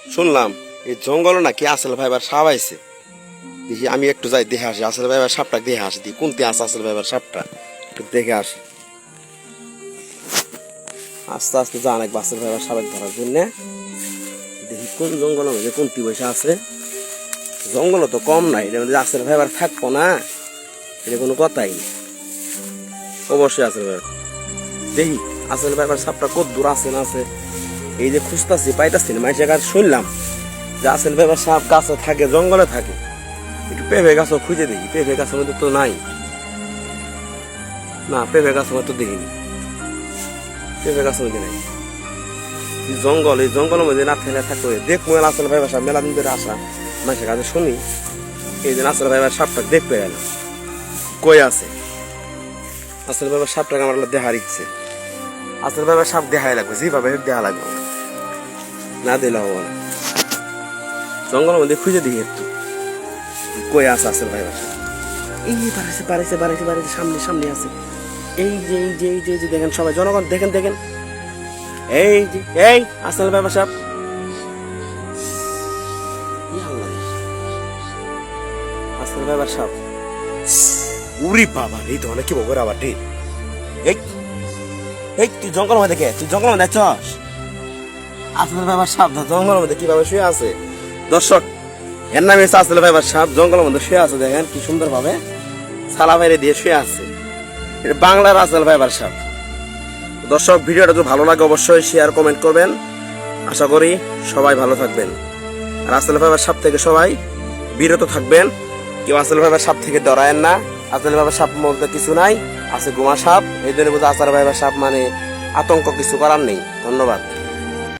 শুনলাম এই জঙ্গলে নাকি আসল ভাইবার সাপ আইছে। দেখি আমি একটু যাই দেখে আসি, আসল ভাইবার সাপটা দেখে আসি, দি কোনটি আছে আসল ভাইবার সাপটা একটু দেখে আসি। আস্তে আস্তে যান এক আসল ভাইবার সাপের ধরার জন্য। দেখি কোন জঙ্গলের মধ্যে কোনটি বসে আছে। জঙ্গল তো কম নাই, এর মধ্যে আসল ভাইবার থাকবো না এটা কোনো কথাই নেই। অবশ্যই আসল ভাইবার দেখি আসল ভাইবার সাপটা কত দূর আছে না আছে। এই যে খুঁজতাছি পাইতাছি না, মাইসে গাছ শুনলাম যে আসল ভাইবার সাপ গাছে থাকে, জঙ্গলে থাকে। একটু পেঁপে গাছও খুঁজে দেখি, পেঁপে গাছের মধ্যে তো নাই। না, পেঁপে গাছের মধ্যে দেখিনি, পেঁপে গাছের মধ্যে নাই। জঙ্গল, এই জঙ্গলের মধ্যে না থাকলে থাকবে দেখবো আসল ভাইবার সাপ। মেলা দিন ধরে আসা মাইসে গাছে শুনি, এই দিন আসল ভাইবার সাপটা দেখতে গেলাম কই আছে। আসল ভাইবার সাপটাকে আমার দেখার ইচ্ছে। আসল ভাইবার সাপ দেখাই লাগবে, যেভাবে দেখা লাগবে, না দিলে হবো না। জঙ্গলের মধ্যে খুঁজে দিই একটু কই আছে আসল ভাইবার সাপ। এই বাড়াইছে বাড়াইছে বাড়াইছে বাড়াইছে, সামনে সামনে আছে। এই যে এই যে এই যে এই যে দেখেন সবাই জনগণ, দেখেন দেখেন, এই যে এই আসল ভাইবার সাপ। আসল ভাইবার সাপ, উরি বাবা, এই তো অনেক কি বগর আবার ঠিক। এই এই তুই জঙ্গলের মধ্যে কে? তুই জঙ্গলের মধ্যে চস? আসল ভাইবার সাপ জঙ্গলের মধ্যে কিভাবে শুয়ে আছে। দর্শক, এর নামে আসল ভাইবার সাপ জঙ্গলের মধ্যে শুয়ে আছে। দেখেন কি সুন্দর ভাবে সালা বাইরে দিয়ে শুয়ে আছে। এটা বাংলার আসল ভাইবার সাপ। দর্শক, ভিডিওটা যদি ভালো লাগে অবশ্যই শেয়ার কমেন্ট করবেন। আশা করি সবাই ভালো থাকবেন। আর আসল ভাইবার সাপ থেকে সবাই বিরত থাকবেন। কেউ আসল ভাইবার সাপ থেকে ডরায়েন না। আসল ভাইবার সাপ বলতে কিছু নাই, আছে গোমা সাপ। এই জন্য বোঝা আসল ভাইবার সাপ মানে আতঙ্ক কিছু করার নেই। ধন্যবাদ।